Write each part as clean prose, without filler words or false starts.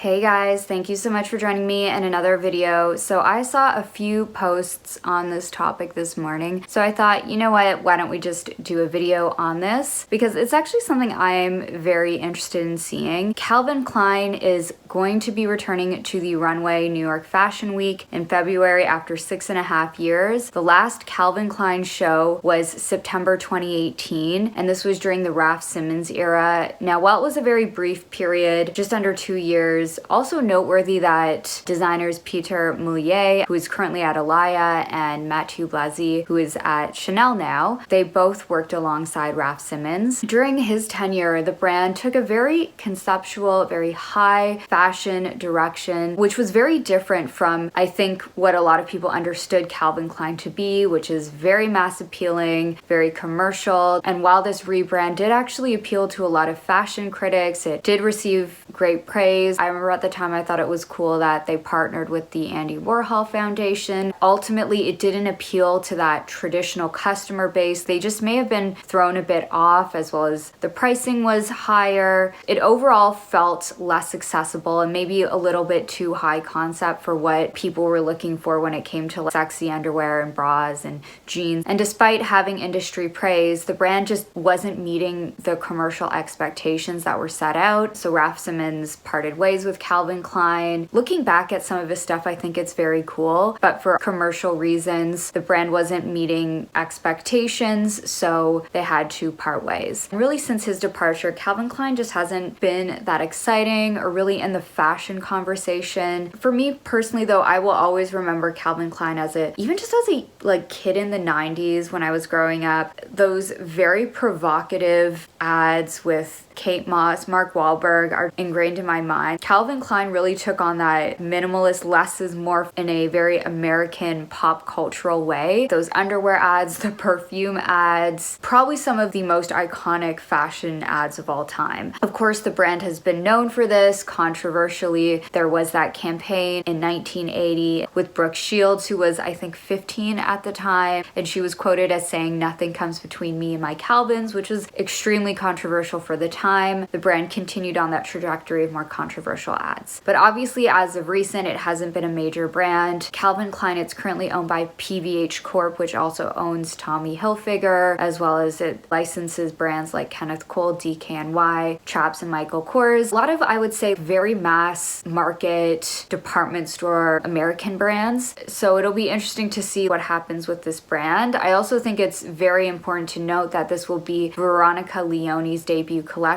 Hey guys, thank you so much for joining me in another video. So I saw a few posts on this topic this morning, so I thought, you know what, why don't we just do a video on this? Because it's actually something I'm very interested in seeing. Calvin Klein is going to be returning to the runway New York Fashion Week in February after 6.5 years. The last Calvin Klein show was September 2018, and this was during the Raf Simons era. Now, while it was a very brief period, just under 2 years, also noteworthy that designers Peter Moulier, who is currently at Alaya, and Mathieu Blasi, who is at Chanel now, they both worked alongside Raf Simons. During his tenure, the brand took a very conceptual, very high fashion direction, which was very different from, I think, what a lot of people understood Calvin Klein to be, which is very mass appealing, very commercial. And while this rebrand did actually appeal to a lot of fashion critics, it did receive great praise. I remember at the time I thought it was cool that they partnered with the Andy Warhol Foundation. Ultimately, it didn't appeal to that traditional customer base. They just may have been thrown a bit off, as well as the pricing was higher. It overall felt less accessible and maybe a little bit too high concept for what people were looking for when it came to sexy underwear and bras and jeans. And despite having industry praise, the brand just wasn't meeting the commercial expectations that were set out. So Raf Simons parted ways with Calvin Klein. Looking back at some of his stuff, I think it's very cool, but for commercial reasons, the brand wasn't meeting expectations, so they had to part ways. And really, since his departure, Calvin Klein just hasn't been that exciting or really in the fashion conversation. For me personally though, I will always remember Calvin Klein as even just as a kid in the 90s when I was growing up, those very provocative ads with Kate Moss, Mark Wahlberg are ingrained in my mind. Calvin Klein really took on that minimalist, less is more in a very American pop cultural way. Those underwear ads, the perfume ads, probably some of the most iconic fashion ads of all time. Of course, the brand has been known for this. Controversially, there was that campaign in 1980 with Brooke Shields, who was, I think, 15 at the time, and she was quoted as saying, "Nothing comes between me and my Calvins," which was extremely controversial for the time. The brand continued on that trajectory of more controversial ads. But obviously, as of recent, it hasn't been a major brand. Calvin Klein, it's currently owned by PVH Corp, which also owns Tommy Hilfiger, as well as it licenses brands like Kenneth Cole, DKNY, Chaps, and Michael Kors. A lot of, I would say, very mass market department store American brands. So it'll be interesting to see what happens with this brand. I also think it's very important to note that this will be Veronica Leoni's debut collection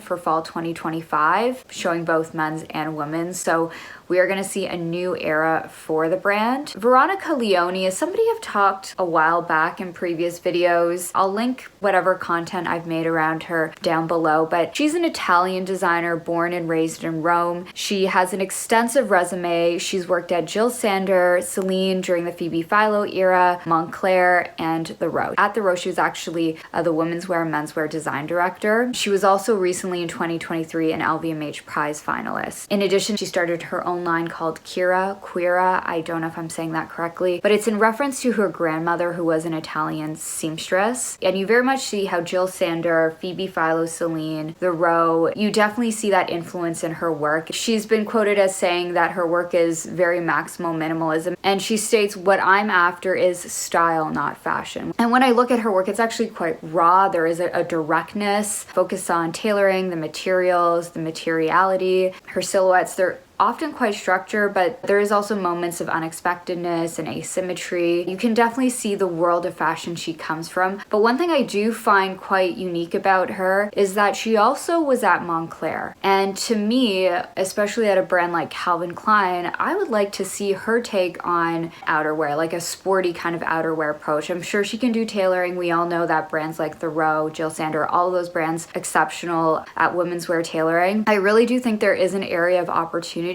for fall 2025, showing both men's and women's. So we are going to see a new era for the brand. Veronica Leoni is somebody I've talked a while back in previous videos. I'll link whatever content I've made around her down below, but she's an Italian designer born and raised in Rome. She has an extensive resume. She's worked at Jill Sander, Celine during the Phoebe Philo era, Moncler, and The Row. At The Row, she was actually the women's wear and menswear design director. She was also recently in 2023 an LVMH prize finalist. In addition, she started her own line called Queera. I don't know if I'm saying that correctly, but it's in reference to her grandmother, who was an Italian seamstress. And you very much see how Jill Sander, Phoebe Philo, Celine, The Row, you definitely see that influence in her work. She's been quoted as saying that her work is very maximal minimalism, and she states, "What I'm after is style, not fashion." And when I look at her work, it's actually quite raw. There is a directness, focus on tailoring, the materials, the materiality. Her silhouettes, they're often quite structured, but there is also moments of unexpectedness and asymmetry. You can definitely see the world of fashion she comes from. But one thing I do find quite unique about her is that she also was at Moncler. And to me, especially at a brand like Calvin Klein, I would like to see her take on outerwear, like a sporty kind of outerwear approach. I'm sure she can do tailoring. We all know that brands like The Row, Jill Sander, all of those brands exceptional at women's wear tailoring. I really do think there is an area of opportunity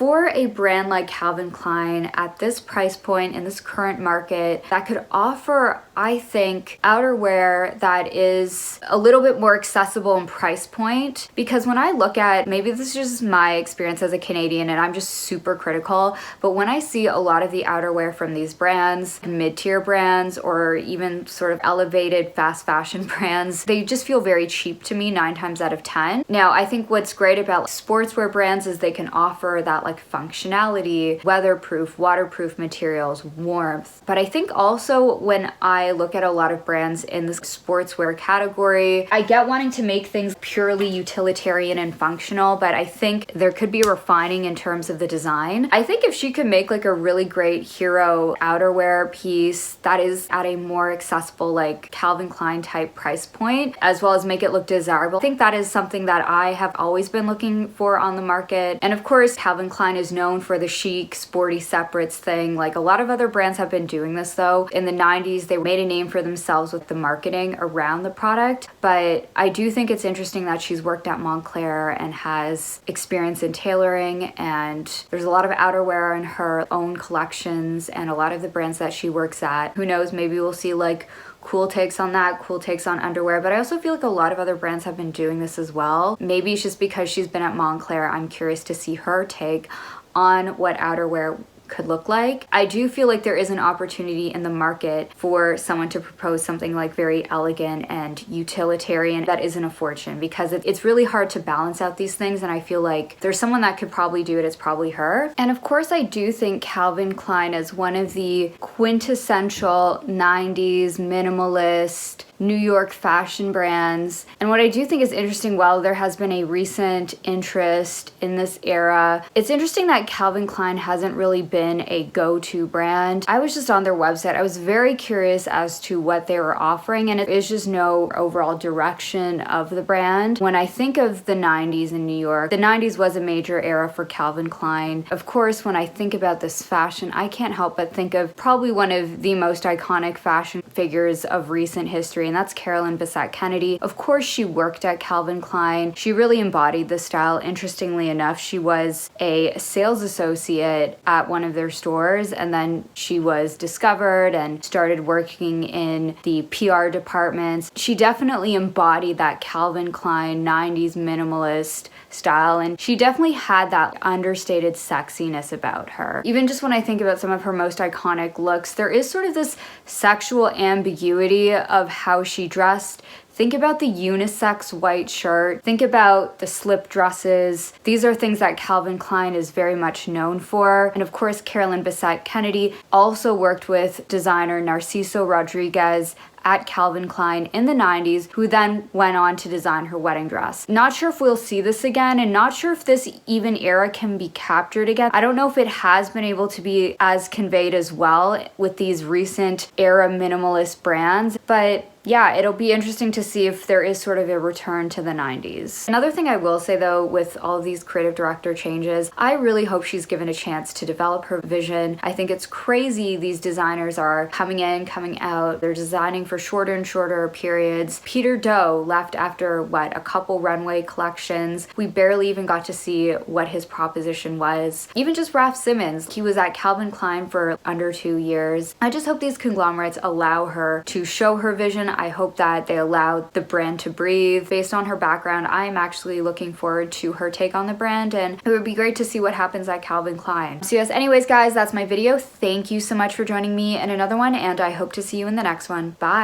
for a brand like Calvin Klein at this price point in this current market that could offer, I think, outerwear that is a little bit more accessible in price point. Because when I look at, maybe this is just my experience as a Canadian and I'm just super critical, but when I see a lot of the outerwear from these brands, mid-tier brands, or even sort of elevated fast fashion brands, they just feel very cheap to me 9 times out of 10. Now, I think what's great about sportswear brands is they can offer that like functionality, weatherproof, waterproof materials, warmth. But I think also when I look at a lot of brands in this sportswear category, I get wanting to make things purely utilitarian and functional, but I think there could be refining in terms of the design. I think if she could make like a really great hero outerwear piece that is at a more accessible like Calvin Klein type price point, as well as make it look desirable, I think that is something that I have always been looking for on the market. And of course, Calvin Klein is known for the chic, sporty separates thing. Like a lot of other brands have been doing this though. In the 90s, they made a name for themselves with the marketing around the product. But I do think it's interesting that she's worked at Montclair and has experience in tailoring, and there's a lot of outerwear in her own collections and a lot of the brands that she works at. Who knows, maybe we'll see like cool takes on that, cool takes on underwear, but I also feel like a lot of other brands have been doing this as well. Maybe it's just because she's been at Montclair. I'm curious to see her take on what outerwear could look like. I do feel like there is an opportunity in the market for someone to propose something like very elegant and utilitarian that isn't a fortune, because it's really hard to balance out these things, and I feel like there's someone that could probably do it. It's probably her. And of course, I do think Calvin Klein is one of the quintessential 90s minimalist New York fashion brands. And what I do think is interesting, while there has been a recent interest in this era, it's interesting that Calvin Klein hasn't really been a go-to brand. I was just on their website. I was very curious as to what they were offering, and it is just no overall direction of the brand. When I think of the 90s in New York, the 90s was a major era for Calvin Klein. Of course, when I think about this fashion, I can't help but think of probably one of the most iconic fashion figures of recent history, and that's Carolyn Bessette Kennedy. Of course, she worked at Calvin Klein. She really embodied the style. Interestingly enough, she was a sales associate at one of their stores, and then she was discovered and started working in the PR departments. She definitely embodied that Calvin Klein 90s minimalist style, and she definitely had that understated sexiness about her. Even just when I think about some of her most iconic looks, there is sort of this sexual ambiguity of how she dressed. Think about the unisex white shirt. Think about the slip dresses. These are things that Calvin Klein is very much known for. And of course, Carolyn Bessette Kennedy also worked with designer Narciso Rodriguez at Calvin Klein in the 90s, who then went on to design her wedding dress. Not sure if we'll see this again, and not sure if this even era can be captured again. I don't know if it has been able to be as conveyed as well with these recent era minimalist brands, but yeah, it'll be interesting to see if there is sort of a return to the 90s. Another thing I will say though, with all of these creative director changes, I really hope she's given a chance to develop her vision. I think it's crazy these designers are coming in, coming out. They're designing for shorter and shorter periods. Peter Doe left after, what, a couple runway collections. We barely even got to see what his proposition was. Even just Raf Simons, he was at Calvin Klein for under 2 years. I just hope these conglomerates allow her to show her vision. I hope that they allow the brand to breathe. Based on her background, I am actually looking forward to her take on the brand, and it would be great to see what happens at Calvin Klein. So yes, anyways guys, that's my video. Thank you so much for joining me in another one, and I hope to see you in the next one. Bye!